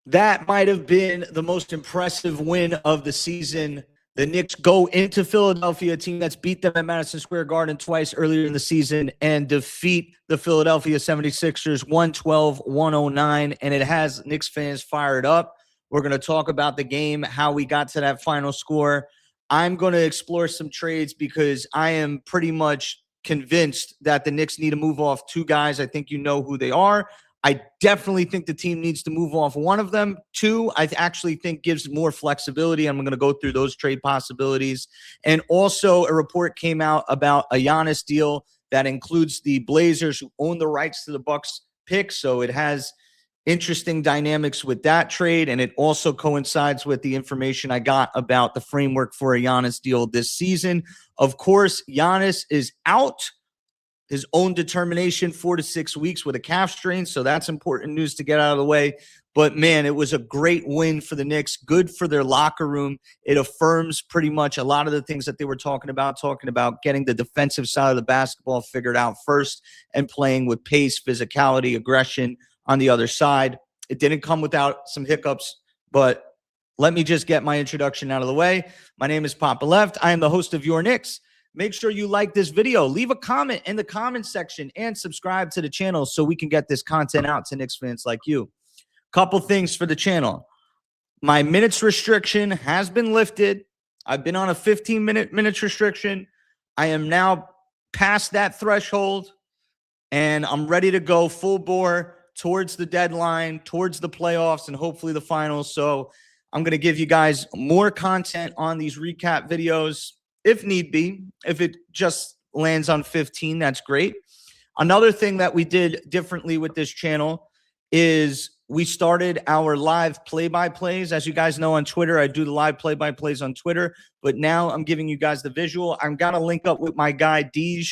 That might have been the most impressive win of the season. The Knicks go into Philadelphia, a team that's beat them at Madison Square Garden twice earlier in the season, and defeat the Philadelphia 76ers 112-109. And it has Knicks fans fired up. We're going to talk about the game, how we got to that final score. I'm going to explore some trades because I am pretty much convinced that the Knicks need to move off two guys. I think you know who they are. I definitely think the team needs to move off one of them. Two, I actually think gives more flexibility. I'm going to go through those trade possibilities. And also a report came out about a Giannis deal that includes the Blazers, who own the rights to the Bucks pick. So it has interesting dynamics with that trade. And it also coincides with the information I got about the framework for a Giannis deal this season. Of course, Giannis is out. His own determination, 4 to 6 weeks with a calf strain. So that's important news to get out of the way. But, man, it was a great win for the Knicks, good for their locker room. It affirms pretty much a lot of the things that they were talking about getting the defensive side of the basketball figured out first and playing with pace, physicality, aggression on the other side. It didn't come without some hiccups, but let me just get my introduction out of the way. My name is Poppa Left. I am the host of Your Knicks. Make sure you like this video, leave a comment in the comment section, and subscribe to the channel so we can get this content out to Knicks fans like you. Couple things for the channel. My minutes restriction has been lifted. I've been on a 15-minute restriction. I am now past that threshold, and I'm ready to go full bore towards the deadline, towards the playoffs, and hopefully the finals. So I'm going to give you guys more content on these recap videos if need be. If it just lands on 15, that's great. Another thing that we did differently with this channel is we started our live play-by-plays. As you guys know on Twitter, I do the live play-by-plays on Twitter, but now I'm giving you guys the visual. I'm going to link up with my guy, Deej,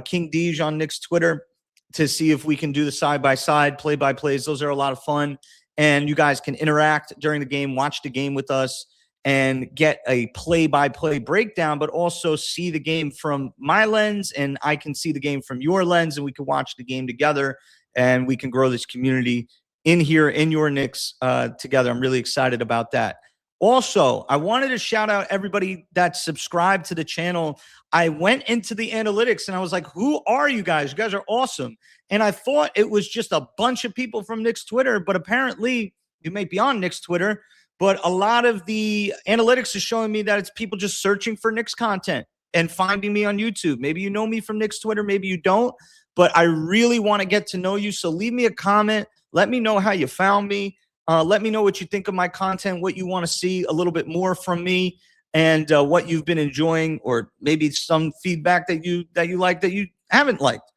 King Deej on Knicks Twitter, to see if we can do the side-by-side play-by-plays. Those are a lot of fun, and you guys can interact during the game, watch the game with us, and get a play-by-play breakdown, but also see the game from my lens, and I can see the game from your lens, and we can watch the game together, and we can grow this community in here in Your Knicks together. I'm really excited about that. Also, I wanted to shout out everybody that subscribed to the channel. I went into the analytics, and I was like, who are you guys? You guys are awesome. And I thought it was just a bunch of people from Knicks Twitter, but apparently you may be on Knicks Twitter, but a lot of the analytics is showing me that it's people just searching for Knicks content and finding me on YouTube. Maybe you know me from Knicks Twitter, maybe you don't, but I really want to get to know you. So leave me a comment. Let me know how you found me. Let me know what you think of my content, what you want to see a little bit more from me, and what you've been enjoying, or maybe some feedback that you like that you haven't liked.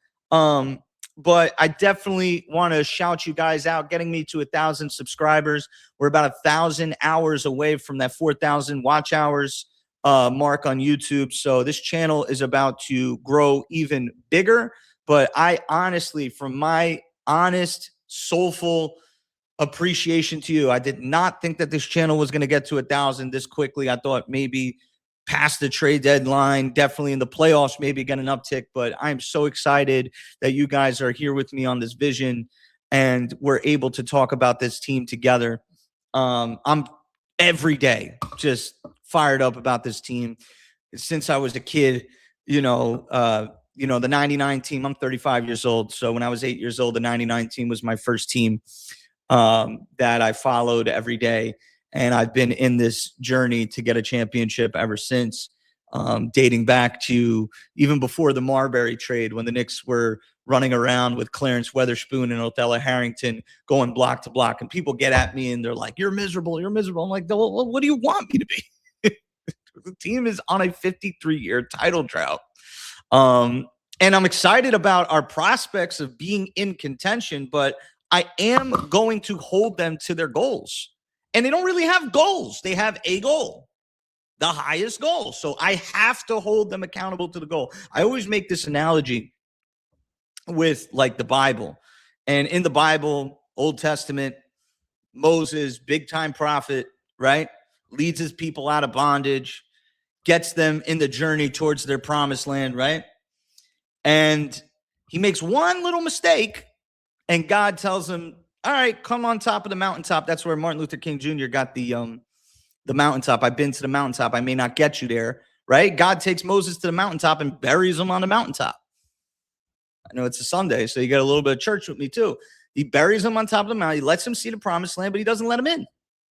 But I definitely want to shout you guys out, getting me to 1,000 subscribers. We're about 1,000 hours away from that 4,000 watch hours mark on YouTube. So this channel is about to grow even bigger. But I honestly, from my honest, soulful appreciation to you, I did not think that this channel was going to get to 1,000 this quickly. I thought maybe past the trade deadline, definitely in the playoffs, maybe get an uptick. But I'm so excited that you guys are here with me on this vision, and we're able to talk about this team together. I'm every day just fired up about this team. Since I was a kid, the 99 team, I'm 35 years old. So when I was 8 years old, the 99 team was my first team that I followed every day. And I've been in this journey to get a championship ever since, dating back to even before the Marbury trade, when the Knicks were running around with Clarence Weatherspoon and Othello Harrington going block to block. And people get at me and they're like, you're miserable. You're miserable. I'm like, well, what do you want me to be? The team is on a 53-year title drought. And I'm excited about our prospects of being in contention, but I am going to hold them to their goals. And they don't really have goals. They have a goal, the highest goal. So I have to hold them accountable to the goal. I always make this analogy with like the Bible. And in the Bible, Old Testament, Moses, big time prophet, right? Leads his people out of bondage, gets them in the journey towards their promised land, right? And he makes one little mistake, and God tells him All right, come on top of the mountaintop. That's where Martin Luther King Jr. got the mountaintop. I've been to the mountaintop. I may not get you there, right? God takes Moses to the mountaintop and buries him on the mountaintop. I know it's a Sunday, so you get a little bit of church with me too. He buries him on top of the mountain. He lets him see the promised land, but he doesn't let him in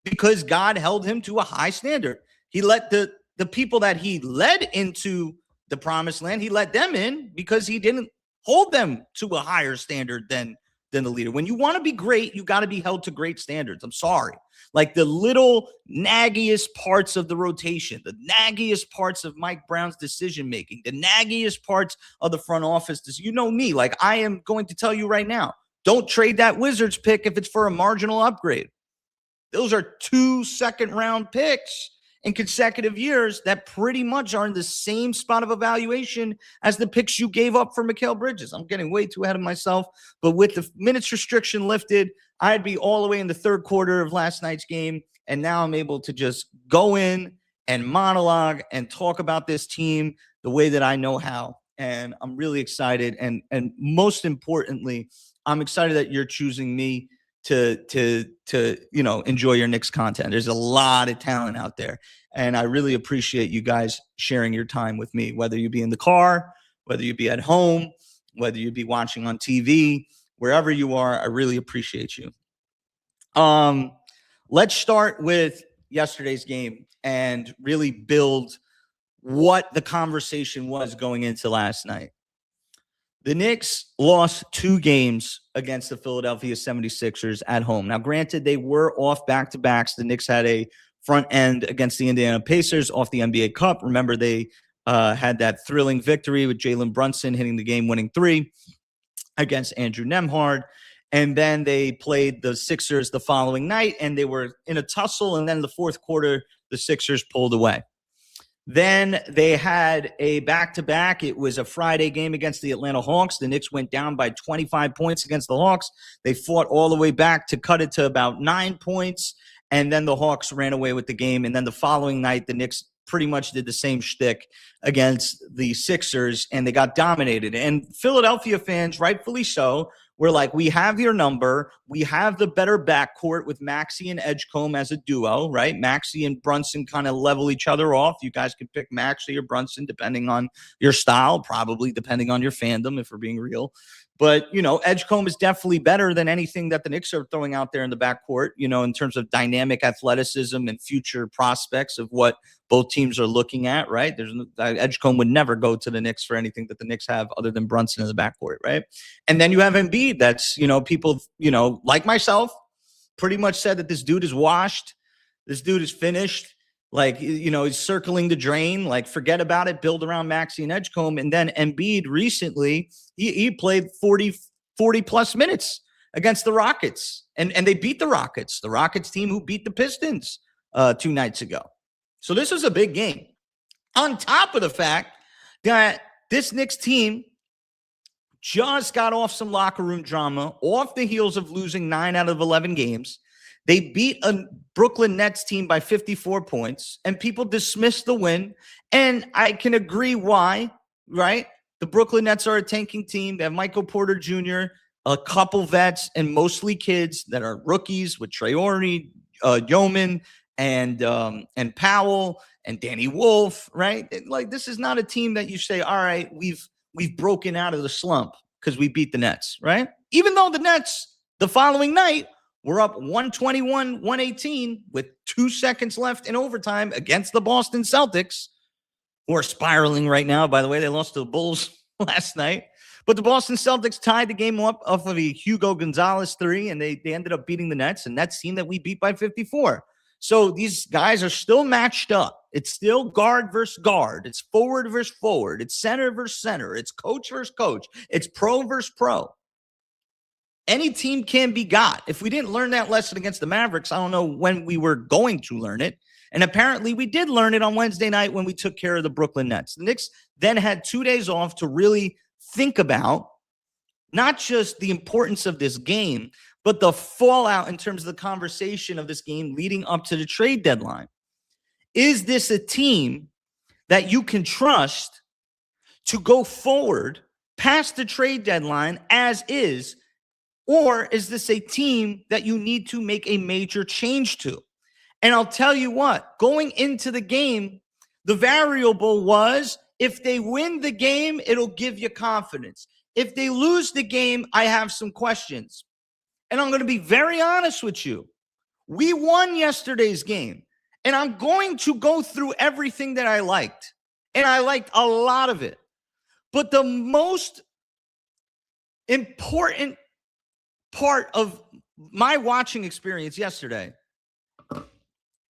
because God held him to a high standard. He let the people that he led into the promised land, he let them in because he didn't hold them to a higher standard than the leader. When you want to be great, you got to be held to great standards. I'm sorry. Like the little naggiest parts of the rotation, the naggiest parts of Mike Brown's decision making, the naggiest parts of the front office. You know me, like I am going to tell you right now, don't trade that Wizards pick if it's for a marginal upgrade. Those are 2 second-round picks in consecutive years that pretty much are in the same spot of evaluation as the picks you gave up for Mikal Bridges. I'm getting way too ahead of myself, but with the minutes restriction lifted, I'd be all the way in the third quarter of last night's game, and now I'm able to just go in and monologue and talk about this team the way that I know how, and I'm really excited, and most importantly, I'm excited that you're choosing me to enjoy your Knicks content. There's a lot of talent out there, and I really appreciate you guys sharing your time with me, whether you be in the car, whether you be at home, whether you be watching on TV, wherever you are. I really appreciate you. Let's start with yesterday's game and really build what the conversation was going into last night. The Knicks lost 2 games against the Philadelphia 76ers at home. Now, granted, they were off back-to-backs. The Knicks had a front end against the Indiana Pacers off the NBA Cup. Remember, they had that thrilling victory with Jalen Brunson hitting the game-winning 3 against Andrew Nembhard. And then they played the Sixers the following night, and they were in a tussle. And then in the fourth quarter, the Sixers pulled away. Then they had a back-to-back. It was a Friday game against the Atlanta Hawks. The Knicks went down by 25 points against the Hawks. They fought all the way back to cut it to about 9 points, and then the Hawks ran away with the game. And then the following night, the Knicks pretty much did the same shtick against the Sixers, and they got dominated. And Philadelphia fans, rightfully so, were like, we have your number. We have the better backcourt with Maxey and Edgecombe as a duo, right? Maxey and Brunson kind of level each other off. You guys can pick Maxey or Brunson depending on your style, probably depending on your fandom, if we're being real. But, Edgecombe is definitely better than anything that the Knicks are throwing out there in the backcourt, in terms of dynamic athleticism and future prospects of what both teams are looking at, right? Edgecombe would never go to the Knicks for anything that the Knicks have other than Brunson in the backcourt, right? And then you have Embiid. That's, people, like myself, pretty much said that this dude is washed. This dude is finished. Like, he's circling the drain. Like, forget about it. Build around Maxey and Edgecombe. And then Embiid recently, he played 40-plus minutes against the Rockets. And they beat the Rockets team who beat the Pistons 2 nights ago. So this was a big game. On top of the fact that this Knicks team just got off some locker room drama, off the heels of losing 9 out of 11 games. They beat a Brooklyn Nets team by 54 points, and people dismissed the win. And I can agree why, right? The Brooklyn Nets are a tanking team. They have Michael Porter Jr., a couple vets, and mostly kids that are rookies with Traore, Yeoman, and Powell, and Danny Wolf, right? Like, this is not a team that you say, all right, we've broken out of the slump because we beat the Nets, right? Even though the Nets, the following night, we're up 121-118 with 2 seconds left in overtime against the Boston Celtics, who are spiraling right now. By the way, they lost to the Bulls last night. But the Boston Celtics tied the game up off of a Hugo Gonzalez 3, and they ended up beating the Nets, and Nets team that we beat by 54. So these guys are still matched up. It's still guard versus guard. It's forward versus forward. It's center versus center. It's coach versus coach. It's pro versus pro. Any team can be got. If we didn't learn that lesson against the Mavericks, I don't know when we were going to learn it. And apparently we did learn it on Wednesday night when we took care of the Brooklyn Nets. The Knicks then had 2 days off to really think about not just the importance of this game, but the fallout in terms of the conversation of this game leading up to the trade deadline. Is this a team that you can trust to go forward past the trade deadline as is, Or is this a team that you need to make a major change to? And I'll tell you what, going into the game, the variable was if they win the game, it'll give you confidence. If they lose the game, I have some questions. And I'm going to be very honest with you. We won yesterday's game, and I'm going to go through everything that I liked, and I liked a lot of it. But the most important part of my watching experience yesterday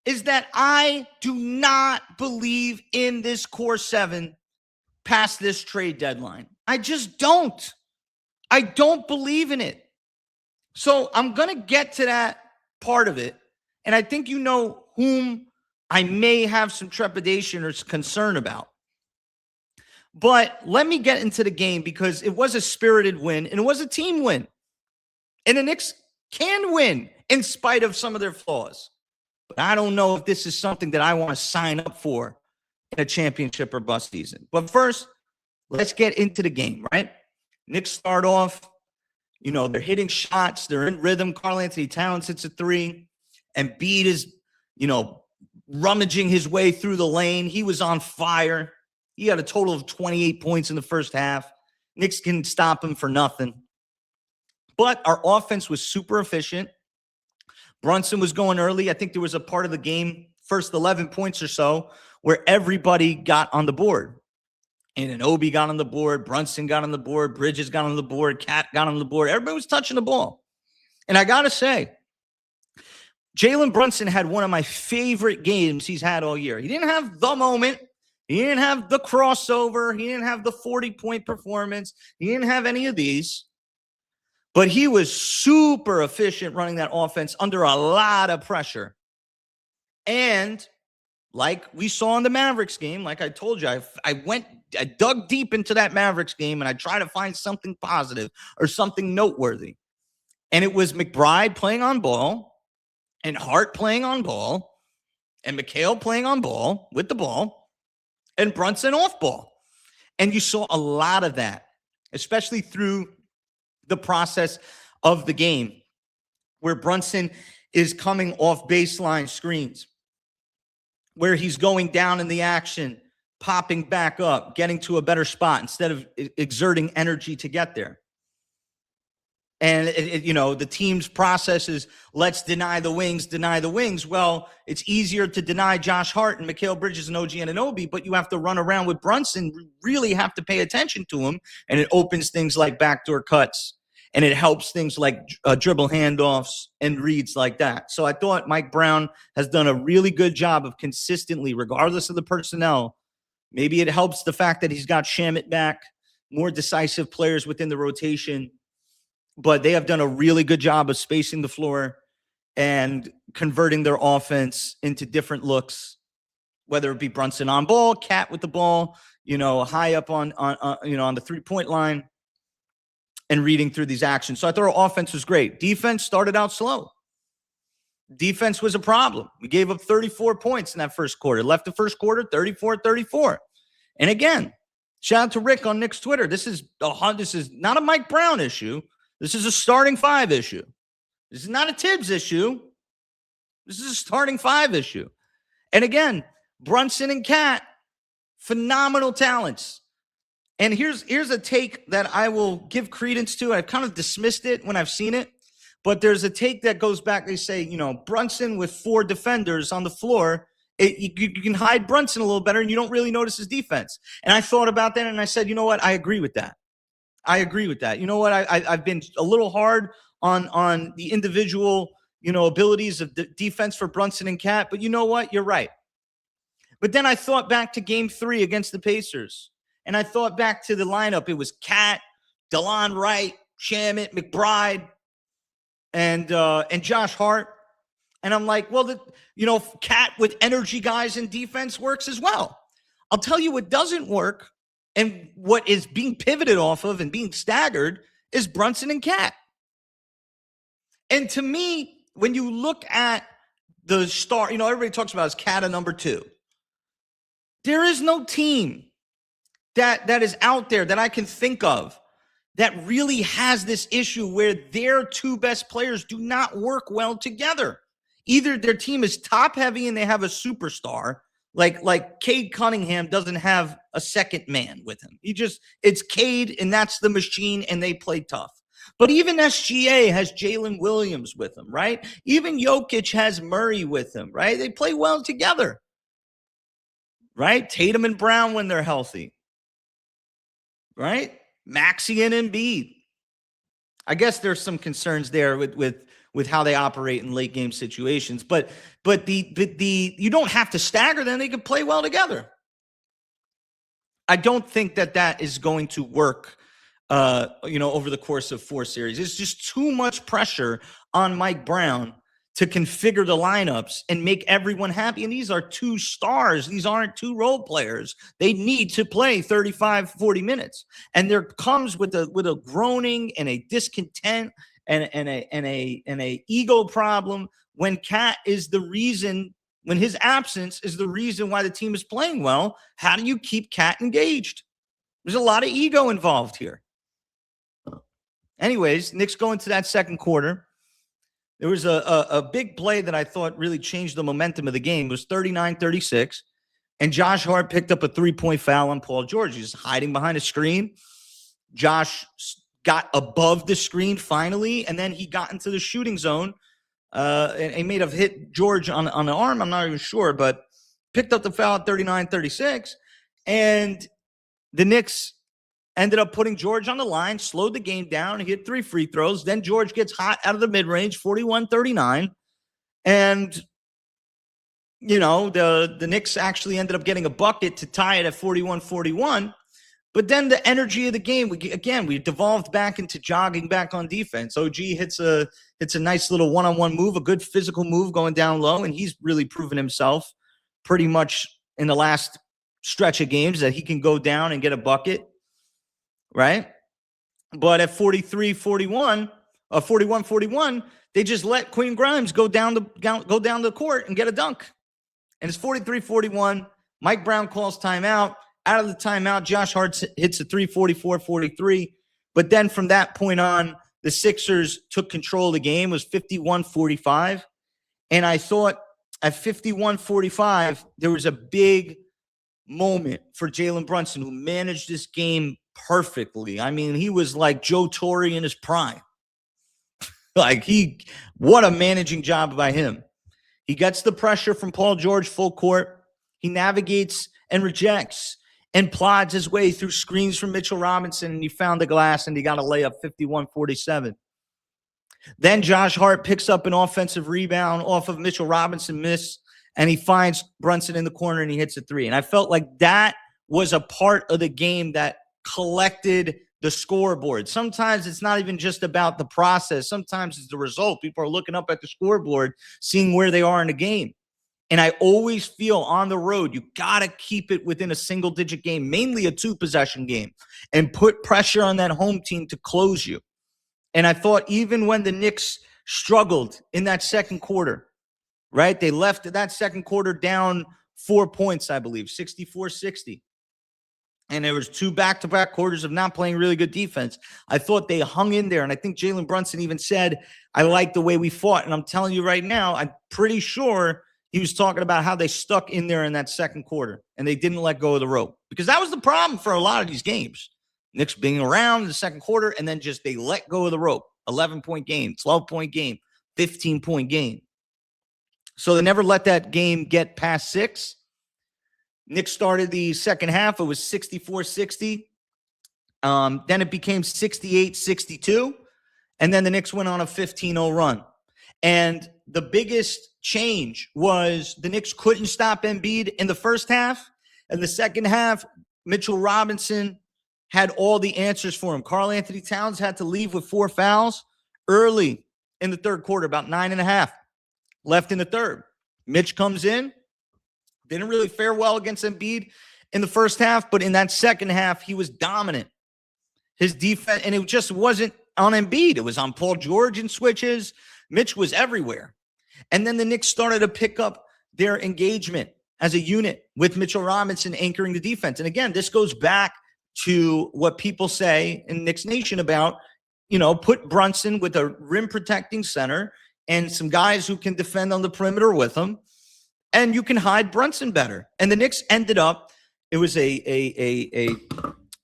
is that I do not believe in this core seven past this trade deadline. I just don't. I don't believe in it. So I'm going to get to that part of it. And I think you know whom I may have some trepidation or concern about. But let me get into the game because it was a spirited win and it was a team win. And the Knicks can win in spite of some of their flaws. But I don't know if this is something that I want to sign up for in a championship or bust season. But first, let's get into the game, right? Knicks start off, they're hitting shots. They're in rhythm. Karl-Anthony Towns hits a three. And Embiid is, rummaging his way through the lane. He was on fire. He had a total of 28 points in the first half. Knicks can stop him for nothing. But our offense was super efficient. Brunson was going early. I think there was a part of the game, first 11 points or so, where everybody got on the board. And Obi got on the board. Brunson got on the board. Bridges got on the board. KAT got on the board. Everybody was touching the ball. And I got to say, Jalen Brunson had one of my favorite games he's had all year. He didn't have the moment. He didn't have the crossover. He didn't have the 40-point performance. He didn't have any of these. But he was super efficient running that offense under a lot of pressure. And like we saw in the Mavericks game, like I told you, I dug deep into that Mavericks game and I tried to find something positive or something noteworthy. And it was McBride playing on ball and Hart playing on ball and Mikal playing on ball with the ball and Brunson off ball. And you saw a lot of that, especially through the process of the game where Brunson is coming off baseline screens, where he's going down in the action, popping back up, getting to a better spot instead of exerting energy to get there. And, the team's process is let's deny the wings. Well, it's easier to deny Josh Hart and Mikal Bridges and OG Anunoby, but you have to run around with Brunson, really have to pay attention to him, and it opens things like backdoor cuts, and it helps things like dribble handoffs and reads like that. So I thought Mike Brown has done a really good job of consistently, regardless of the personnel. Maybe it helps the fact that he's got Shamet back, more decisive players within the rotation. But they have done a really good job of spacing the floor and converting their offense into different looks, whether it be Brunson on ball, KAT with the ball, high up on the 3-point line and reading through these actions. So I thought our offense was great. Defense started out slow. Defense was a problem. We gave up 34 points in that first quarter. Left the first quarter 34-34. And again, shout out to Rick on Knicks Twitter. This is not a Mike Brown issue. This is a starting five issue. This is not a Tibbs issue. This is a starting five issue. And again, Brunson and KAT, phenomenal talents. And here's a take that I will give credence to. I've kind of dismissed it when I've seen it, but there's a take that goes back. They say, Brunson with 4 defenders on the floor, you can hide Brunson a little better and you don't really notice his defense. And I thought about that and I said, you know what? I agree with that. You know what? I've been a little hard on the individual, abilities of the defense for Brunson and KAT, but you know what? You're right. But then I thought back to game 3 against the Pacers, and I thought back to the lineup. It was KAT, DeLon Wright, Shamet, McBride, and Josh Hart. And I'm like, well, KAT with energy guys in defense works as well. I'll tell you what doesn't work. And what is being pivoted off of and being staggered is Brunson and KAT. And to me, when you look at the star, everybody talks about is KAT a number 2. There is no team that is out there that I can think of that really has this issue where their two best players do not work well together. Either their team is top heavy and they have a superstar, like Cade Cunningham doesn't have a second man with him. It's Cade and that's the machine and they play tough. But even SGA has Jalen Williams with him, right? Even Jokic has Murray with him, right? They play well together, right? Tatum and Brown when they're healthy, right? Maxey and Embiid. I guess there's some concerns there with how they operate in late game situations, but the you don't have to stagger them. They can play well together. I don't think that is going to work, over the course of 4 series. It's just too much pressure on Mike Brown to configure the lineups and make everyone happy. And these are 2 stars. These aren't 2 role players. They need to play 35, 40 minutes. And there comes with a groaning and a discontent and a ego problem when KAT is the reason, when his absence is the reason why the team is playing well. How do you keep KAT engaged? There's a lot of ego involved here. Anyways, Knicks go into that second quarter. There was a big play that I thought really changed the momentum of the game. It was 39-36, and Josh Hart picked up a 3-point foul on Paul George. He's hiding behind a screen. Josh got above the screen finally, and then he got into the shooting zone, and he may have hit George on the arm. I'm not even sure, but picked up the foul at 39-36, and the Knicks ended up putting George on the line, slowed the game down, hit 3 free throws. Then George gets hot out of the mid-range, 41-39. And, the Knicks actually ended up getting a bucket to tie it at 41-41. But then the energy of the game, we devolved back into jogging back on defense. OG hits a nice little one-on-one move, a good physical move going down low, and he's really proven himself pretty much in the last stretch of games that he can go down and get a bucket. Right? But at 41-41, they just let Quentin Grimes go down the court and get a dunk. And it's 43-41. Mike Brown calls timeout. Out of the timeout, Josh Hart hits a 3, 44-43. But then from that point on, the Sixers took control of the game. It was 51-45. And I thought at 51-45, there was a big moment for Jalen Brunson, who managed this game perfectly. I mean, he was like Joe Torre in his prime. What a managing job by him. He gets the pressure from Paul George full court. He navigates and rejects and plods his way through screens from Mitchell Robinson, and he found the glass, and he got a layup 51-47. Then Josh Hart picks up an offensive rebound off of Mitchell Robinson miss, and he finds Brunson in the corner, and he hits a 3. And I felt like that was a part of the game that collected the scoreboard. Sometimes it's not even just about the process. Sometimes it's the result. People are looking up at the scoreboard, seeing where they are in the game. And I always feel on the road, you got to keep it within a single-digit game, mainly a 2-possession game, and put pressure on that home team to close you. And I thought even when the Knicks struggled in that second quarter, right, they left that second quarter down 4 points, I believe, 64-60. And there was 2 back-to-back quarters of not playing really good defense. I thought they hung in there. And I think Jalen Brunson even said, I like the way we fought. And I'm telling you right now, I'm pretty sure he was talking about how they stuck in there in that second quarter and they didn't let go of the rope. Because that was the problem for a lot of these games. Knicks being around in the second quarter, and then just they let go of the rope. 11-point game, 12-point game, 15-point game. So they never let that game get past 6. Knicks started the second half. It was 64-60. Then it became 68-62. And then the Knicks went on a 15-0 run. And the biggest change was the Knicks couldn't stop Embiid in the first half. In the second half, Mitchell Robinson had all the answers for him. Karl Anthony Towns had to leave with 4 fouls early in the third quarter, about 9.5 left in the third. Mitch comes in. Didn't really fare well against Embiid in the first half, but in that second half, he was dominant. His defense, and it just wasn't on Embiid. It was on Paul George in switches. Mitch was everywhere. And then the Knicks started to pick up their engagement as a unit with Mitchell Robinson anchoring the defense. And again, this goes back to what people say in Knicks Nation about, put Brunson with a rim protecting center and some guys who can defend on the perimeter with him, and you can hide Brunson better. And the Knicks ended up, it was a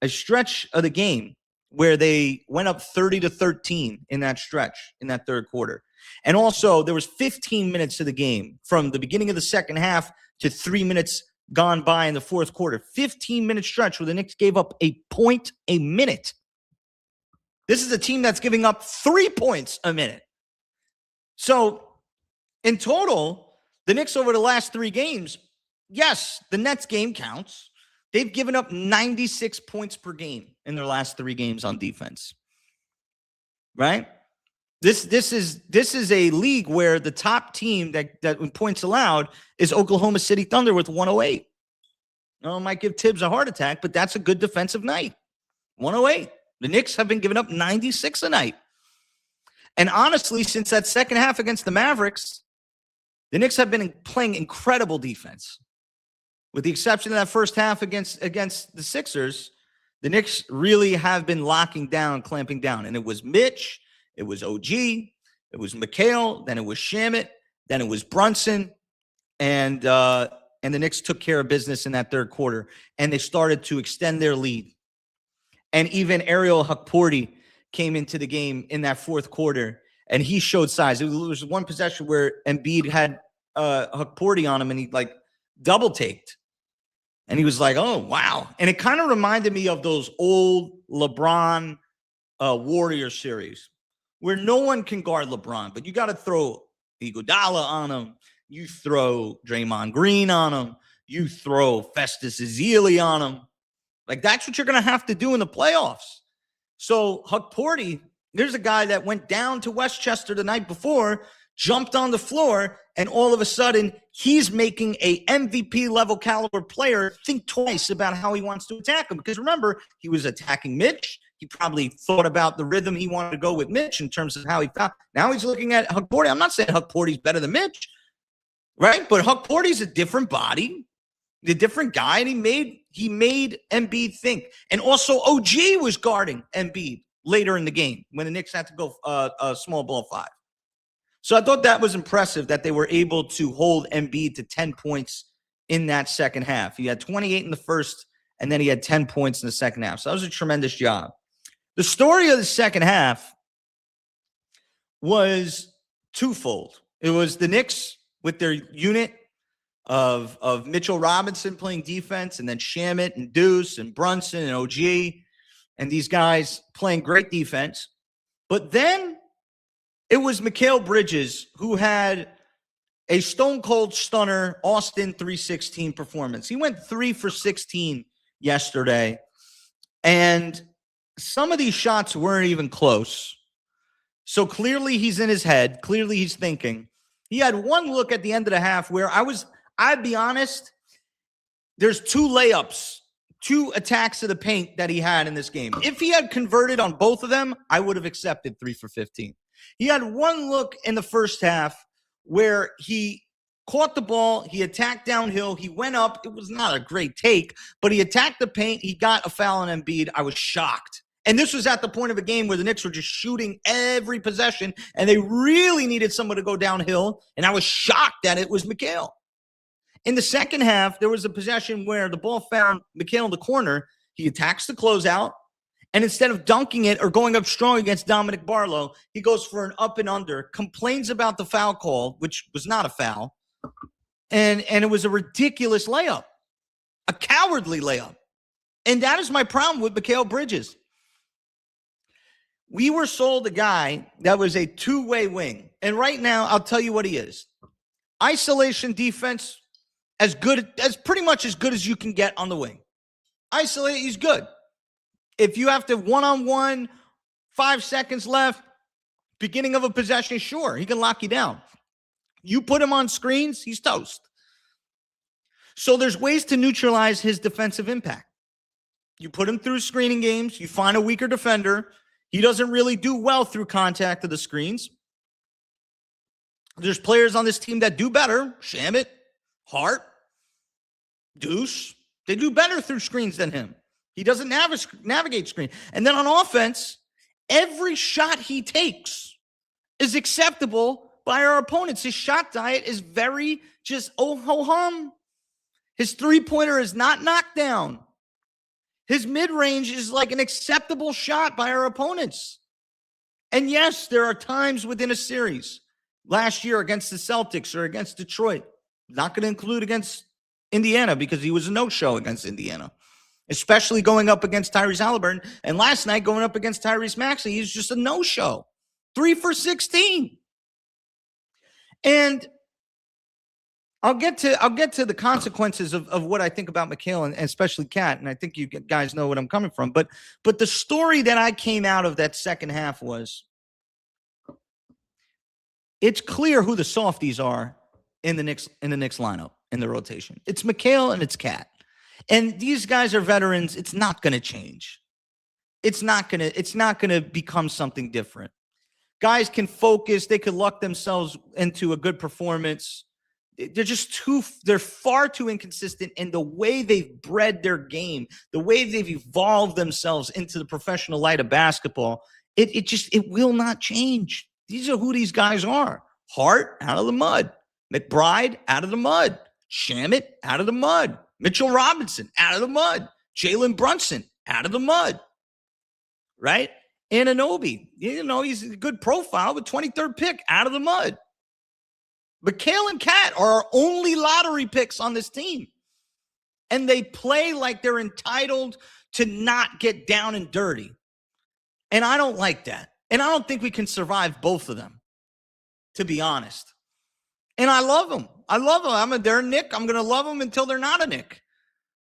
stretch of the game where they went up 30-13 in that stretch in that third quarter. And also there was 15 minutes of the game from the beginning of the second half to 3 minutes gone by in the fourth quarter. 15-minute stretch where the Knicks gave up a point a minute. This is a team that's giving up 3 points a minute. So in total, the Knicks over the last 3 games, yes, the Nets game counts. They've given up 96 points per game in their last 3 games on defense. Right? This is a league where the top team that points allowed is Oklahoma City Thunder with 108. It might give Tibbs a heart attack, but that's a good defensive night. 108. The Knicks have been giving up 96 a night. And honestly, since that second half against the Mavericks, the Knicks have been playing incredible defense. With the exception of that first half against the Sixers, the Knicks really have been locking down, clamping down. And it was Mitch, it was OG, it was Mikal, then it was Shamet, then it was Brunson. And the Knicks took care of business in that third quarter. And they started to extend their lead. And even Ariel Hukporti came into the game in that fourth quarter, and he showed size. It was one possession where Embiid had Hukporti on him, and he double taked. And he was like, oh, wow. And it kind of reminded me of those old LeBron Warrior series where no one can guard LeBron, but you got to throw Iguodala on him. You throw Draymond Green on him. You throw Festus Ezeli on him. That's what you're going to have to do in the playoffs. So Hukporti, there's a guy that went down to Westchester the night before, jumped on the floor, and all of a sudden he's making a MVP level caliber player think twice about how he wants to attack him. Because remember, he was attacking Mitch. He probably thought about the rhythm he wanted to go with Mitch in terms of how he felt. Now he's looking at Hukporti. I'm not saying Hukporti's better than Mitch, right? But Hukporti's a different body, a different guy, and he made Embiid think. And also OG was guarding Embiid later in the game when the Knicks had to go small ball 5. So I thought that was impressive that they were able to hold Embiid to 10 points in that second half. He had 28 in the first, and then he had 10 points in the second half. So that was a tremendous job. The story of the second half was twofold. It was the Knicks with their unit of Mitchell Robinson playing defense, and then Shamet and Deuce and Brunson and OG and these guys playing great defense. But then it was Mikal Bridges who had a stone-cold stunner Austin 316 performance. He went 3 for 16 yesterday, and some of these shots weren't even close. So clearly he's in his head. Clearly he's thinking. He had one look at the end of the half where I'd be honest, there's 2 layups, 2 attacks to the paint that he had in this game. If he had converted on both of them, I would have accepted 3 for 15. He had one look in the first half where he caught the ball, he attacked downhill, he went up. It was not a great take, but he attacked the paint. He got a foul on Embiid. I was shocked. And this was at the point of a game where the Knicks were just shooting every possession, and they really needed someone to go downhill, and I was shocked that it was Mikal. In the second half, there was a possession where the ball found Mikal in the corner. He attacks the closeout, and instead of dunking it or going up strong against Dominic Barlow, he goes for an up and under, complains about the foul call, which was not a foul, and it was a ridiculous layup, a cowardly layup. And that is my problem with Mikal Bridges. We were sold a guy that was a two-way wing, and right now, I'll tell you what he is. Isolation defense, pretty much as good as you can get on the wing. Isolate, he's good. If you have to one-on-one, 5 seconds left, beginning of a possession, sure, he can lock you down. You put him on screens, he's toast. So there's ways to neutralize his defensive impact. You put him through screening games, you find a weaker defender. He doesn't really do well through contact of the screens. There's players on this team that do better. Shamet, Hart, Deuce. They do better through screens than him. He doesn't navigate screen. And then on offense, every shot he takes is acceptable by our opponents. His shot diet is very just oh-ho-hum. His three-pointer is not knocked down. His mid-range is like an acceptable shot by our opponents. And yes, there are times within a series. Last year against the Celtics or against Detroit. Not going to include against Indiana because he was a no-show against Indiana. Especially going up against Tyrese Halliburton. And last night going up against Tyrese Maxey, he's just a no-show. 3 for 16. And I'll get to the consequences of what I think about Mikal and especially KAT, and I think you guys know what I'm coming from. But the story that I came out of that second half was it's clear who the softies are in the Knicks lineup, in the rotation. It's Mikal and it's KAT. And these guys are veterans. It's not going to change. It's not going to become something different. Guys can focus. They could luck themselves into a good performance. They're far too inconsistent in the way they've bred their game, the way they've evolved themselves into the professional light of basketball. It will not change. These are who these guys are. Hart out of the mud. McBride out of the mud. Shamet out of the mud. Mitchell Robinson out of the mud. Jalen Brunson out of the mud. Right? Anunoby, he's a good profile, but 23rd pick out of the mud. Mikal and KAT are our only lottery picks on this team. And they play like they're entitled to not get down and dirty. And I don't like that. And I don't think we can survive both of them, to be honest. And I love them. They're a Knick. I'm going to love them until they're not a Knick.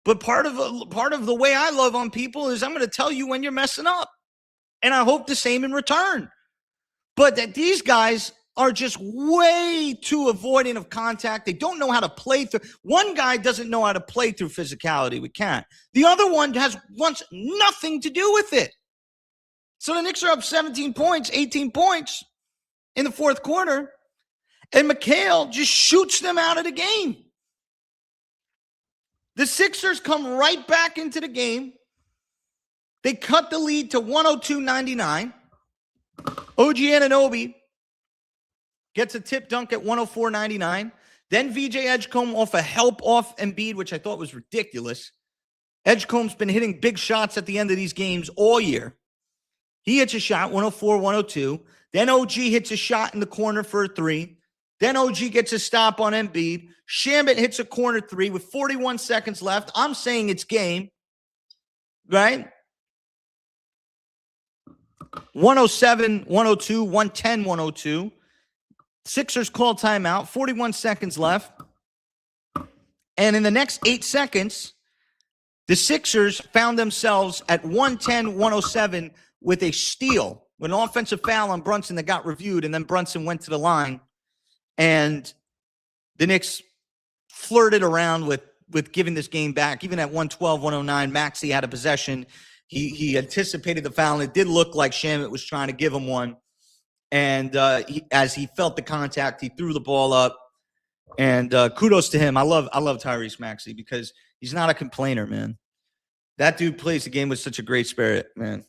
But part of the way I love on people is I'm going to tell you when you're messing up. And I hope the same in return. But that these guys are just way too avoidant of contact. They don't know how to play through. One guy doesn't know how to play through physicality. We can't. The other one wants nothing to do with it. So the Knicks are up 17 points, 18 points in the fourth quarter. And Mikal just shoots them out of the game. The Sixers come right back into the game. They cut the lead to 102-99. OG Anunoby gets a tip dunk at 104-99. Then VJ Edgecombe off a help off Embiid, which I thought was ridiculous. Edgecombe's been hitting big shots at the end of these games all year. He hits a shot, 104-102. Then OG hits a shot in the corner for a three. Then OG gets a stop on Embiid. Shamet hits a corner three with 41 seconds left. I'm saying it's game, right? 107, 102, 110, 102. Sixers call timeout, 41 seconds left. And in the next 8 seconds, the Sixers found themselves at 110, 107 with a steal, with an offensive foul on Brunson that got reviewed, and then Brunson went to the line. And the Knicks flirted around with giving this game back. Even at 112, 109, Maxey had a possession. He anticipated the foul, and it did look like Shamet was trying to give him one. And as he felt the contact, he threw the ball up. And kudos to him. I love Tyrese Maxey because he's not a complainer, man. That dude plays the game with such a great spirit, man.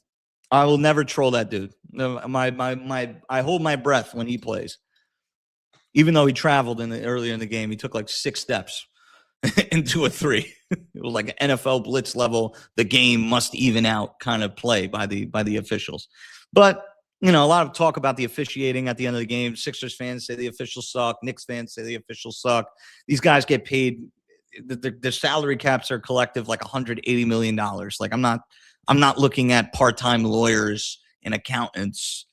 I will never troll that dude. I hold my breath when he plays. Even though he traveled earlier in the game, he took like 6 steps into a three. It was like an NFL blitz level. The game must even out kind of play by the officials. But a lot of talk about the officiating at the end of the game. Sixers fans say the officials suck. Knicks fans say the officials suck. These guys get paid. Their salary caps are collective like $180 million. Like I'm not looking at part-time lawyers and accountants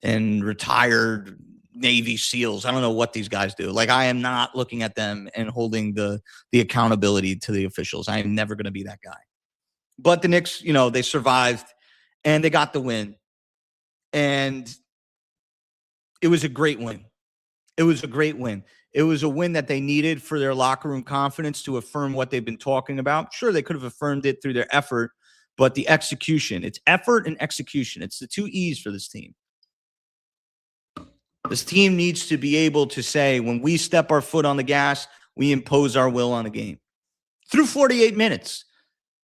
and retired Navy SEALs. I don't know what these guys do. Like I am not looking at them and holding the accountability to the officials. I am never going to be that guy. But the Knicks, they survived and they got the win. And it was a great win. It was a great win. It was a win that they needed for their locker room confidence to affirm what they've been talking about. Sure, they could have affirmed it through their effort, but the execution, it's effort and execution. It's the 2 E's for this team. This team needs to be able to say, when we step our foot on the gas, we impose our will on the game. Through 48 minutes.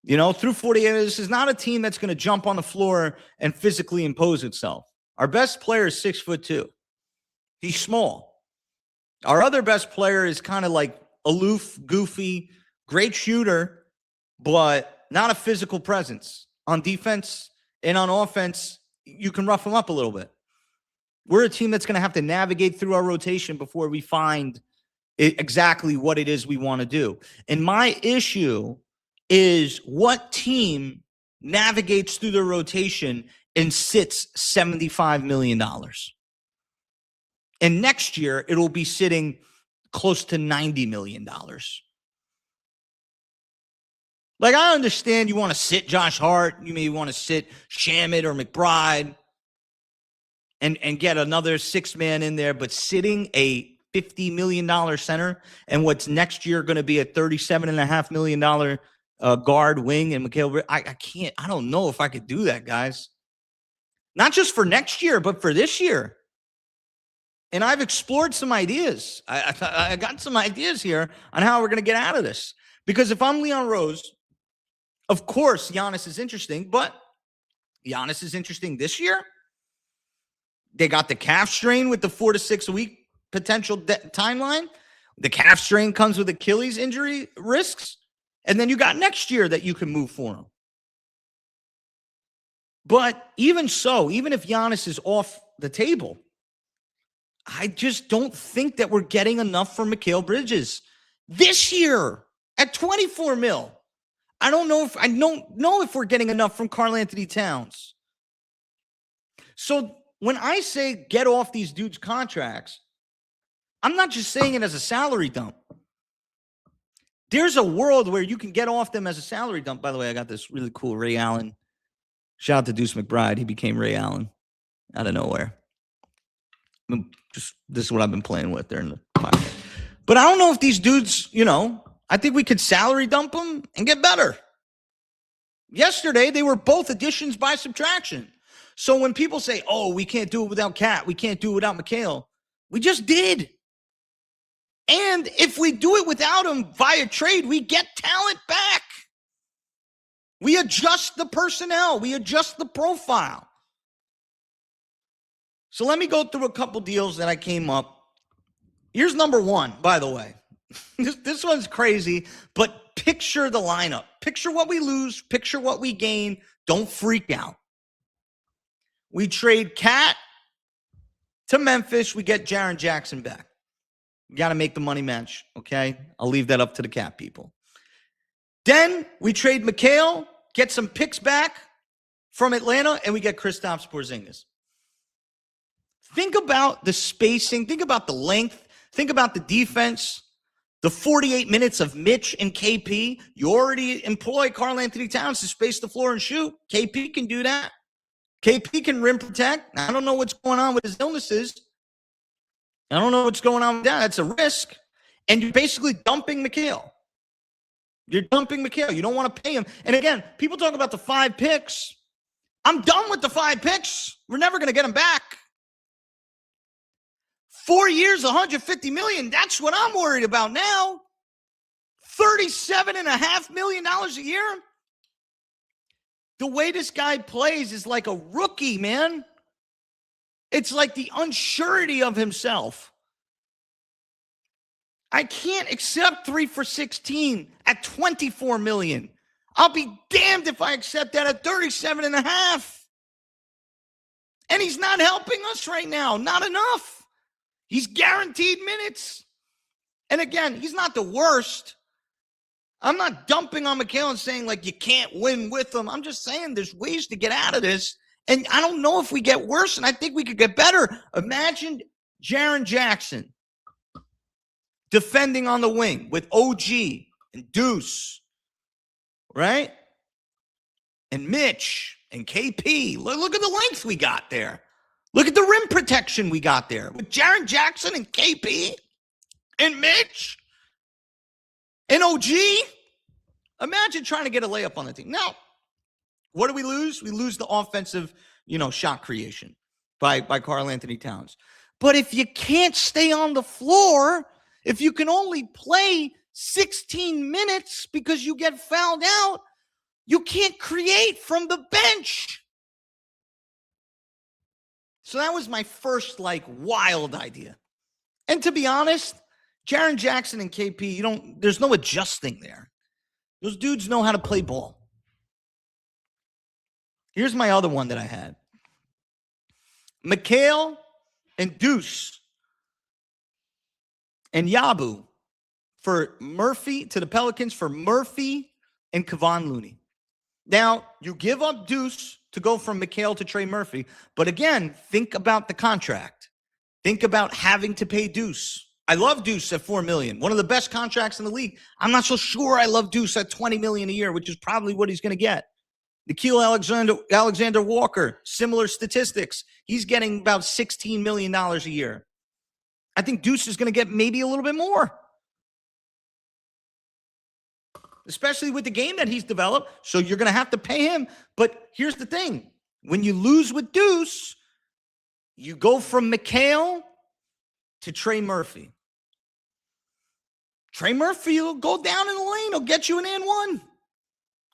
Through 48 minutes, this is not a team that's going to jump on the floor and physically impose itself. Our best player is 6'2". He's small. Our other best player is kind of like aloof, goofy, great shooter, but not a physical presence. On defense and on offense, you can rough him up a little bit. We're a team that's going to have to navigate through our rotation before we find exactly what it is we want to do. And my issue is what team navigates through their rotation and sits $75 million. And next year, it'll be sitting close to $90 million. Like, I understand you want to sit Josh Hart. You may want to sit Shamet or McBride and get another six-man in there, but sitting a $50 million center and what's next year going to be a $37.5 million guard wing and Mikal Bridges, I can't. I don't know if I could do that, guys. Not just for next year, but for this year. And I've explored some ideas. I got some ideas here on how we're going to get out of this. Because if I'm Leon Rose, of course, Giannis is interesting, but Giannis is interesting this year. They got the calf strain with the 4 to 6 week potential timeline. The calf strain comes with Achilles injury risks. And then you got next year that you can move for him. But even so, even if Giannis is off the table, I just don't think that we're getting enough for Mikal Bridges this year at 24 mil. I don't know if we're getting enough from Karl-Anthony Towns. So when I say get off these dudes' contracts, I'm not just saying it as a salary dump. There's a world where you can get off them as a salary dump. By the way, I got this really cool Ray Allen. Shout out to Deuce McBride. He became Ray Allen out of nowhere. This is what I've been playing with during the podcast. But I don't know if these dudes, I think we could salary dump them and get better. Yesterday, they were both additions by subtraction. So when people say, oh, we can't do it without KAT, we can't do it without Mikal, we just did. And if we do it without him via trade, we get talent back. We adjust the personnel. We adjust the profile. So let me go through a couple deals that I came up. Here's number one, by the way. This one's crazy, but picture the lineup. Picture what we lose. Picture what we gain. Don't freak out. We trade KAT to Memphis. We get Jaren Jackson back. You got to make the money match, okay? I'll leave that up to the KAT people. Then we trade Mikal, get some picks back from Atlanta, and we get Kristaps Porzingis. Think about the spacing. Think about the length. Think about the defense. The 48 minutes of Mitch and KP. You already employ Karl-Anthony Towns to space the floor and shoot. KP can do that. KP can rim protect. I don't know what's going on with his illnesses. I don't know what's going on with that. That's a risk. And you're basically dumping Mikal. You're dumping Mikal. You don't want to pay him. And again, people talk about the 5 picks. I'm done with the 5 picks. We're never going to get them back. 4 years, $150 million. That's what I'm worried about now. $37.5 million a year. The way this guy plays is like a rookie, man. It's like the unsurety of himself. I can't accept 3 for 16 at $24 million. I'll be damned if I accept that at 37.5. And he's not helping us right now. Not enough. He's guaranteed minutes. And again, he's not the worst. I'm not dumping on Mikal and saying, like, you can't win with him. I'm just saying there's ways to get out of this. And I don't know if we get worse, and I think we could get better. Imagine Jaren Jackson defending on the wing with OG and Deuce, right? And Mitch and KP. Look at the length we got there. Look at the rim protection we got there with Jaren Jackson and KP and Mitch and OG. Imagine trying to get a layup on the team. Now, what do we lose? We lose the offensive, shot creation by Karl-Anthony Towns. But if you can't stay on the floor, if you can only play 16 minutes because you get fouled out, You can't create from the bench. So that was my first wild idea. And to be honest, Jaren Jackson and KP, there's no adjusting there. Those dudes know how to play ball. Here's my other one that I had. Mikal and Deuce and Yabu for Murphy to the Pelicans for Murphy and Kevon Looney. Now, you give up Deuce to go from Mikal to Trey Murphy. But again, think about the contract. Think about having to pay Deuce. I love Deuce at $4 million. One of the best contracts in the league. I'm not so sure I love Deuce at $20 million a year, which is probably what he's going to get. Nickeil Alexander Walker, similar statistics. He's getting about $16 million a year. I think Deuce is going to get maybe a little bit more, especially with the game that he's developed. So you're going to have to pay him. But here's the thing. When you lose with Deuce, you go from Mikal to Trey Murphy. Trey Murphy will go down in the lane. He'll get you an and one.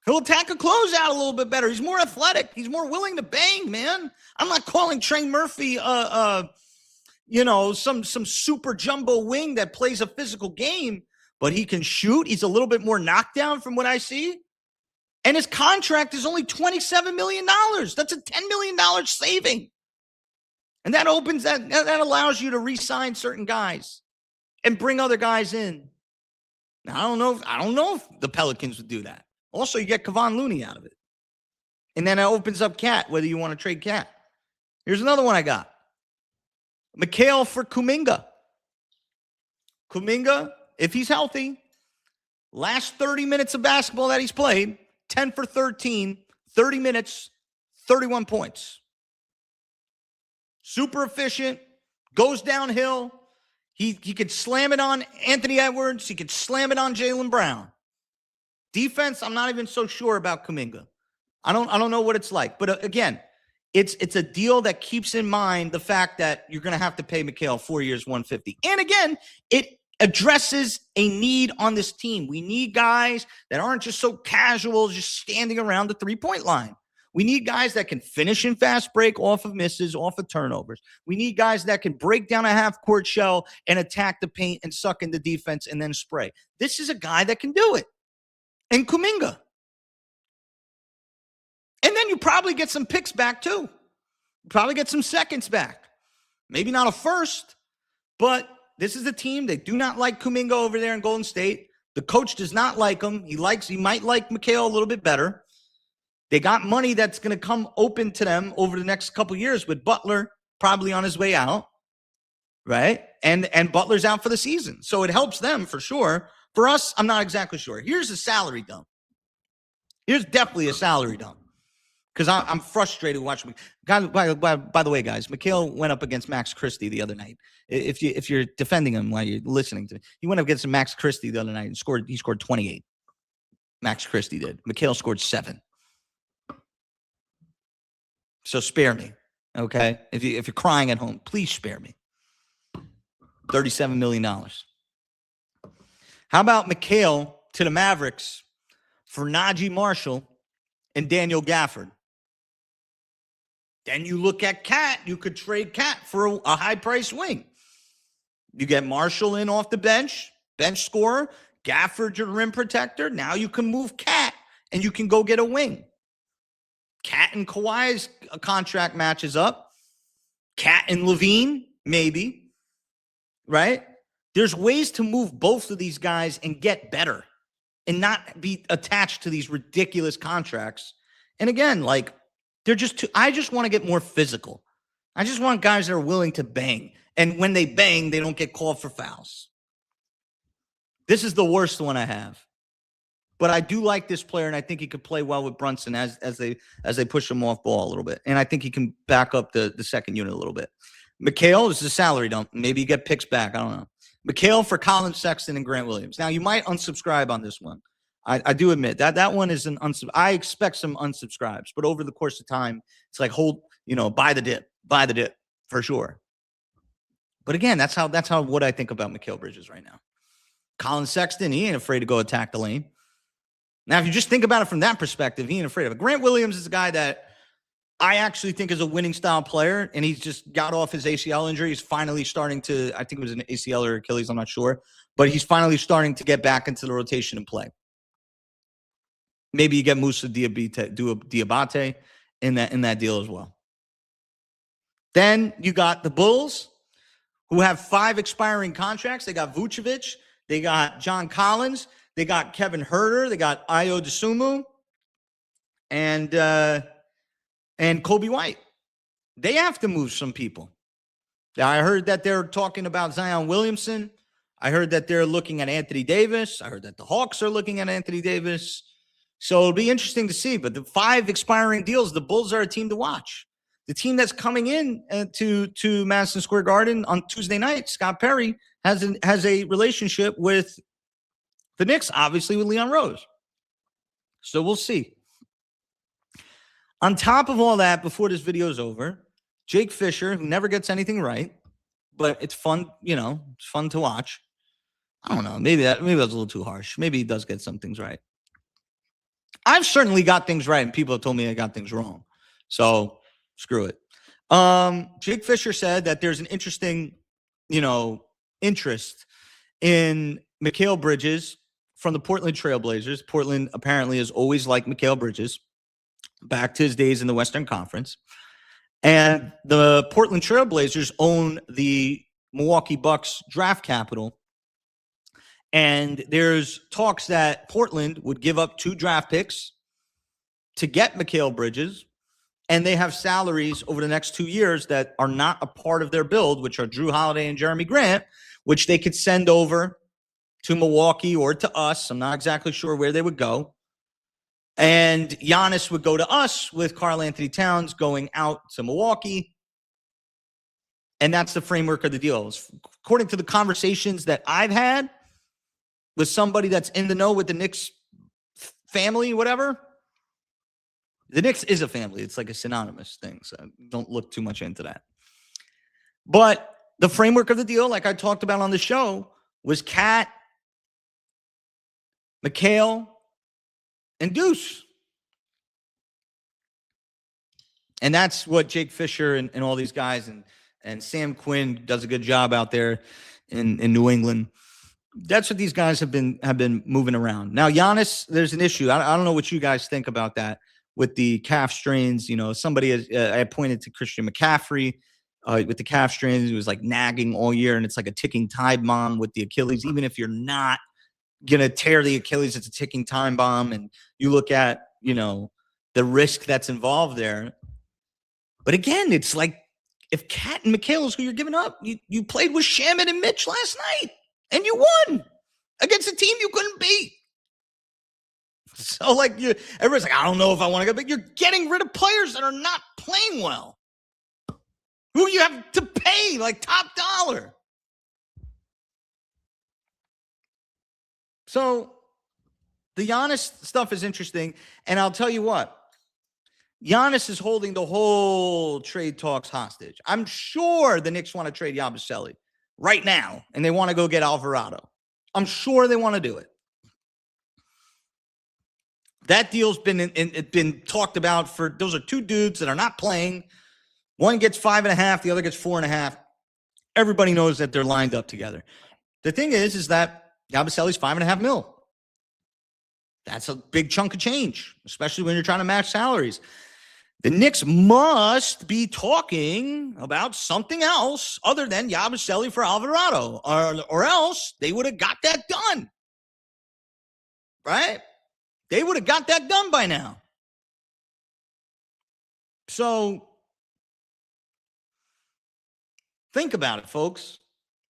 He'll attack a closeout a little bit better. He's more athletic. He's more willing to bang, man. I'm not calling Trey Murphy some super jumbo wing that plays a physical game, but he can shoot. He's a little bit more knockdown from what I see. And his contract is only $27 million. That's a $10 million saving. And that opens that allows you to re-sign certain guys and bring other guys in. Now, I don't know if the Pelicans would do that. Also, you get Kevon Looney out of it. And then it opens up KAT, whether you want to trade KAT. Here's another one I got. Mikal for Kuminga. Kuminga, if he's healthy, last 30 minutes of basketball that he's played, 10 for 13, 30 minutes, 31 points. Super efficient, goes downhill. He could slam it on Anthony Edwards. He could slam it on Jaylen Brown. Defense, I'm not even so sure about Kuminga. I don't know what it's like. But again, it's a deal that keeps in mind the fact that you're going to have to pay Mikal 4 years, $150. And again, it addresses a need on this team. We need guys that aren't just so casual, just standing around the three-point line. We need guys that can finish in fast break off of misses, off of turnovers. We need guys that can break down a half-court shell and attack the paint and suck in the defense and then spray. This is a guy that can do it. And Kuminga. And then you probably get some picks back too. Probably get some seconds back. Maybe not a first, but this is a team. They do not like Kuminga over there in Golden State. The coach does not like him. He might like Mikal a little bit better. They got money that's going to come open to them over the next couple years with Butler probably on his way out, right? And Butler's out for the season. So it helps them for sure. For us, I'm not exactly sure. Here's a salary dump. Here's definitely a salary dump. Because I'm frustrated watching. By the way, guys, Mikal went up against Max Christie the other night. If you're defending him while you're listening to me, he went up against Max Christie the other night and he scored 28. Max Christie did. Mikal scored 7. So spare me, okay? If you're crying at home, please spare me. $37 million. How about Mikal to the Mavericks for Najee Marshall and Daniel Gafford? Then you look at KAT. You could trade KAT for a high-price wing. You get Marshall in off the bench scorer. Gafford, your rim protector. Now you can move KAT, and you can go get a wing. KAT and Kawhi's contract matches up. KAT and Levine, maybe. Right? There's ways to move both of these guys and get better and not be attached to these ridiculous contracts. And again, they're just I just want to get more physical. I just want guys that are willing to bang. And when they bang, they don't get called for fouls. This is the worst one I have. But I do like this player, and I think he could play well with Brunson as they push him off ball a little bit. And I think he can back up the second unit a little bit. Mikal, this is a salary dump. Maybe you get picks back. I don't know. Mikal for Colin Sexton and Grant Williams. Now, you might unsubscribe on this one. I do admit that one is an I expect some unsubscribes, but over the course of time, it's like buy the dip for sure. But again, that's how what I think about Mikal Bridges right now. Colin Sexton, he ain't afraid to go attack the lane. Now, if you just think about it from that perspective, he ain't afraid of it. Grant Williams is a guy that I actually think is a winning style player, and he's just got off his ACL injury. He's finally starting to, I think it was an ACL or Achilles, I'm not sure, but he's finally starting to get back into the rotation and play. Maybe you get Moussa Diabate in that deal as well. Then you got the Bulls, who have 5 expiring contracts. They got Vucevic, they got John Collins, they got Kevin Huerter, they got Ayo Dosunmu, and Kobe White. They have to move some people. Now, I heard that they're talking about Zion Williamson. I heard that they're looking at Anthony Davis. I heard that the Hawks are looking at Anthony Davis. So it'll be interesting to see. But the 5 expiring deals, the Bulls are a team to watch. The team that's coming in to Madison Square Garden on Tuesday night, Scott Perry, has a relationship with the Knicks, obviously with Leon Rose. So we'll see. On top of all that, before this video is over, Jake Fisher, who never gets anything right, but it's fun, it's fun to watch. I don't know. Maybe that's a little too harsh. Maybe he does get some things right. I've certainly got things right, and people have told me I got things wrong. So screw it. Jake Fisher said that there's an interesting, interest in Mikal Bridges from the Portland Trailblazers. Portland apparently has always liked Mikal Bridges back to his days in the Western Conference. And the Portland Trailblazers own the Milwaukee Bucks draft capital. And there's talks that Portland would give up 2 draft picks to get Mikal Bridges. And they have salaries over the next 2 years that are not a part of their build, which are Drew Holiday and Jeremy Grant, which they could send over to Milwaukee or to us. I'm not exactly sure where they would go. And Giannis would go to us with Karl Anthony Towns going out to Milwaukee. And that's the framework of the deal. According to the conversations that I've had with somebody that's in the know with the Knicks family, whatever. The Knicks is a family. It's like a synonymous thing. So don't look too much into that. But the framework of the deal, like I talked about on the show, was KAT, Mikal, and Deuce. And that's what Jake Fisher and all these guys and Sam Quinn does a good job out there in New England. That's what these guys have been moving around. Now, Giannis, there's an issue. I don't know what you guys think about that with the calf strains. Somebody I pointed to Christian McCaffrey with the calf strains. He was like nagging all year, and it's like a ticking time bomb with the Achilles. Even if you're not gonna tear the Achilles, it's a ticking time bomb. And you look at the risk that's involved there. But again, it's like if KAT and Mikal is who you're giving up, you played with Shaman and Mitch last night. And you won against a team you couldn't beat. So, everybody's like, I don't know if I want to go, but you're getting rid of players that are not playing well, who you have to pay top dollar. So, the Giannis stuff is interesting. And I'll tell you what, Giannis is holding the whole trade talks hostage. I'm sure the Knicks want to trade Yabusele right now, and they want to go get Alvarado. I'm sure they want to do it. That deal's been talked about for, those are 2 dudes that are not playing. One gets 5.5, the other gets 4.5. Everybody knows that they're lined up together. The thing is that Yabusele's $5.5 million. That's a big chunk of change, especially when you're trying to match salaries. The Knicks must be talking about something else other than Yabusele for Alvarado, or else they would have got that done. Right? They would have got that done by now. So think about it, folks.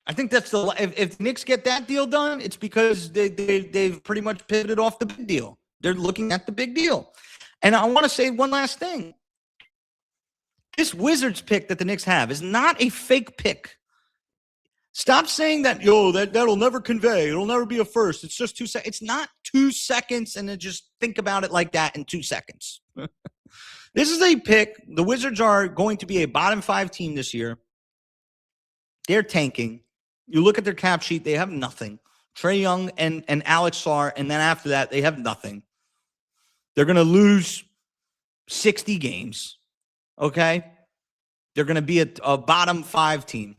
I think that's if the Knicks get that deal done, it's because they've pretty much pivoted off the big deal. They're looking at the big deal. And I want to say one last thing. This Wizards pick that the Knicks have is not a fake pick. Stop saying that, that'll never convey. It'll never be a first. It's just 2 seconds. It's not 2 seconds, and then just think about it like that in 2 seconds. This is a pick. The Wizards are going to be a bottom 5 team this year. They're tanking. You look at their cap sheet, they have nothing. Trae Young and Alex Sarr, and then after that, they have nothing. They're going to lose 60 games. Okay. They're going to be a bottom 5 team.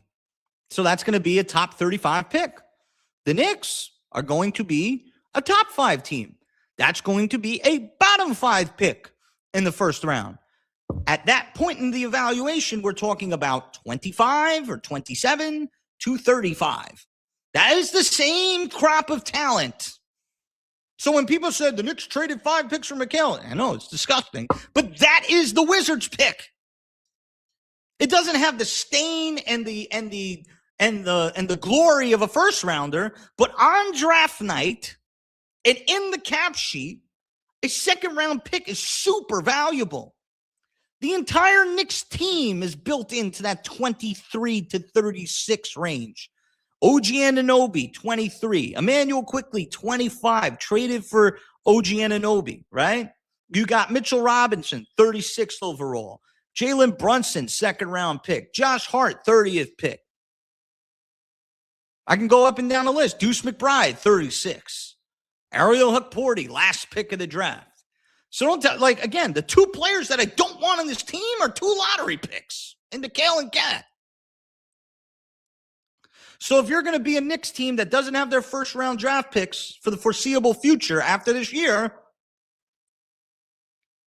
So that's going to be a top 35 pick. The Knicks are going to be a top 5 team. That's going to be a bottom 5 pick in the first round. At that point in the evaluation, we're talking about 25 or 27 to 35. That is the same crop of talent. So when people said the Knicks traded 5 picks for Mikal, I know it's disgusting, but that is the Wizards pick. It doesn't have the stain and the glory of a first rounder, but on draft night and in the cap sheet, a second round pick is super valuable. The entire Knicks team is built into that 23 to 36 range. OG Anunoby, 23. Emmanuel Quickley, 25. Traded for OG Anunoby, right? You got Mitchell Robinson, 36th overall. Jalen Brunson, second round pick. Josh Hart, 30th pick. I can go up and down the list. Deuce McBride, 36. Ariel Hukporti, last pick of the draft. So don't tell, again, the 2 players that I don't want on this team are 2 lottery picks in KAT and KAT. So if you're going to be a Knicks team that doesn't have their first round draft picks for the foreseeable future after this year,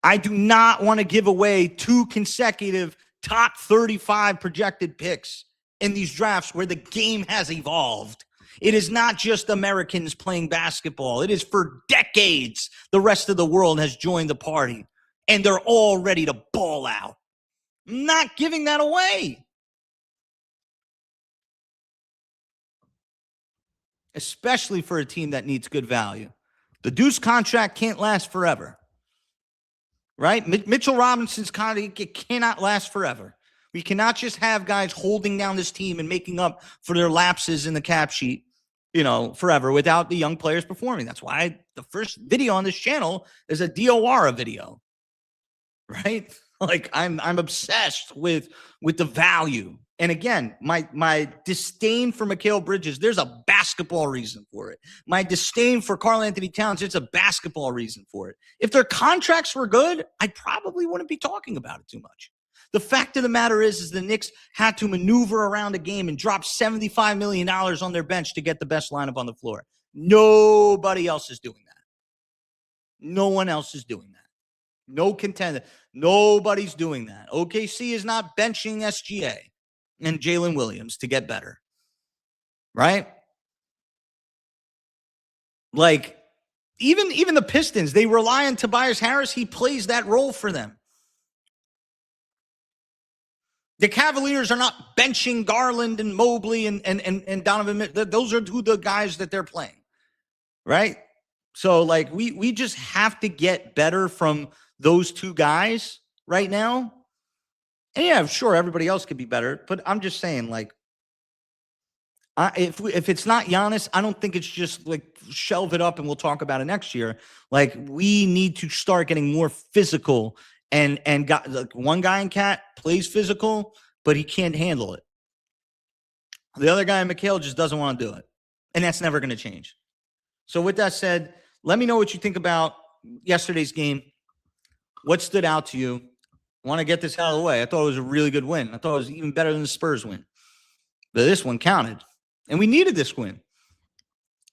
I do not want to give away 2 consecutive top 35 projected picks in these drafts where the game has evolved. It is not just Americans playing basketball. It is for decades. The rest of the world has joined the party, and they're all ready to ball out. I'm not giving that away. Especially for a team that needs good value. The Deuce contract can't last forever. Right? Mitchell Robinson's contract, it cannot last forever. We cannot just have guys holding down this team and making up for their lapses in the cap sheet, forever without the young players performing. That's why the first video on this channel is a DOR video, right? I'm obsessed with the value. And again, my disdain for Mikal Bridges, there's a basketball reason for it. My disdain for Karl Anthony Towns, it's a basketball reason for it. If their contracts were good, I probably wouldn't be talking about it too much. The fact of the matter is the Knicks had to maneuver around a game and drop $75 million on their bench to get the best lineup on the floor. Nobody else is doing that. No one else is doing that. No contender. Nobody's doing that. OKC is not benching SGA and Jalen Williams to get better. Right? Even the Pistons, they rely on Tobias Harris. He plays that role for them. The Cavaliers are not benching Garland and Mobley and Donovan. Those are who the guys that they're playing, right? So, we just have to get better from those 2 guys right now. And yeah, sure, everybody else could be better. But I'm just saying, if it's not Giannis, I don't think it's just shelve it up and we'll talk about it next year. We need to start getting more physical. And got one guy in KAT plays physical, but he can't handle it. The other guy in Mikal just doesn't want to do it. And that's never going to change. So with that said, let me know what you think about yesterday's game. What stood out to you? I want to get this out of the way. I thought it was a really good win. I thought it was even better than the Spurs win. But this one counted. And we needed this win.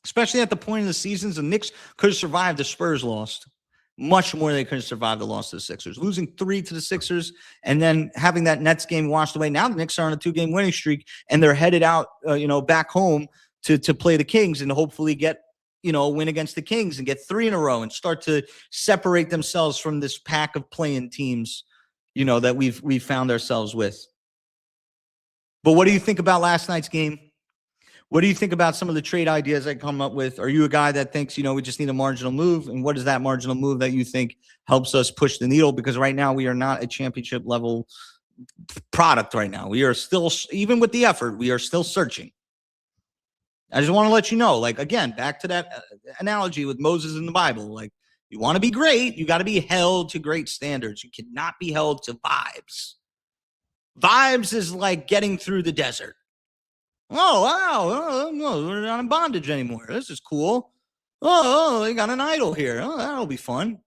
Especially at the point in the season, the Knicks could have survived the Spurs lost. Much more they could have survived the loss to the Sixers. Losing 3 to the Sixers and then having that Nets game washed away. Now the Knicks are on a 2-game winning streak and they're headed out, back home to play the Kings and hopefully get, a win against the Kings and get 3 in a row and start to separate themselves from this pack of playing teams, that we've found ourselves with. But what do you think about last night's game? What do you think about some of the trade ideas I come up with? Are you a guy that thinks, we just need a marginal move? And what is that marginal move that you think helps us push the needle? Because right now we are not a championship level product right now. We are still, even with the effort, we are still searching. I just want to let you know, again, back to that analogy with Moses in the Bible. You want to be great, you got to be held to great standards. You cannot be held to vibes. Vibes is like getting through the desert. Oh, wow. No, we're not in bondage anymore. This is cool. Oh, they got an idol here. Oh, that'll be fun.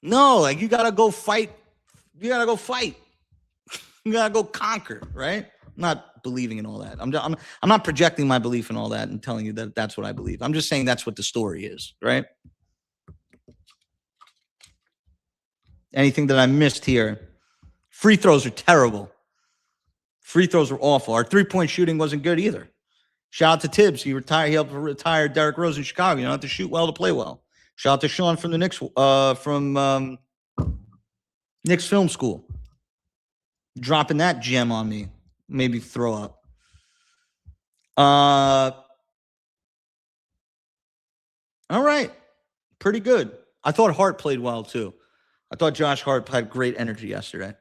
No, like you gotta go fight. You gotta go fight. You gotta go conquer, right? I'm not believing in all that. I'm not projecting my belief in all that and telling you that that's what I believe. I'm just saying that's what the story is, right? Anything that I missed here? Free throws are terrible. Free throws were awful. Our 3-point shooting wasn't good either. Shout out to Tibbs. He helped retire Derrick Rose in Chicago. You don't have to shoot well to play well. Shout out to Sean from the Knicks, Knicks Film School. Dropping that gem on me. Maybe throw up. All right. Pretty good. I thought Hart played well too. I thought Josh Hart had great energy yesterday.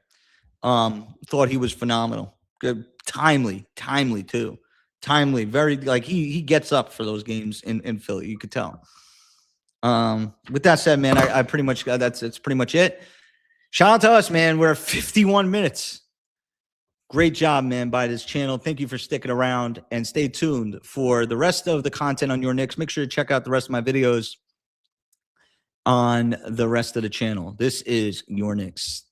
Thought he was phenomenal. Good, timely too. Timely, very like he gets up for those games in Philly. You could tell. With that said, man, I pretty much that's pretty much it. Shout out to us, man. We're at 51 minutes. Great job, man, by this channel. Thank you for sticking around and stay tuned for the rest of the content on Your Knicks. Make sure to check out the rest of my videos on the rest of the channel. This is Your Knicks.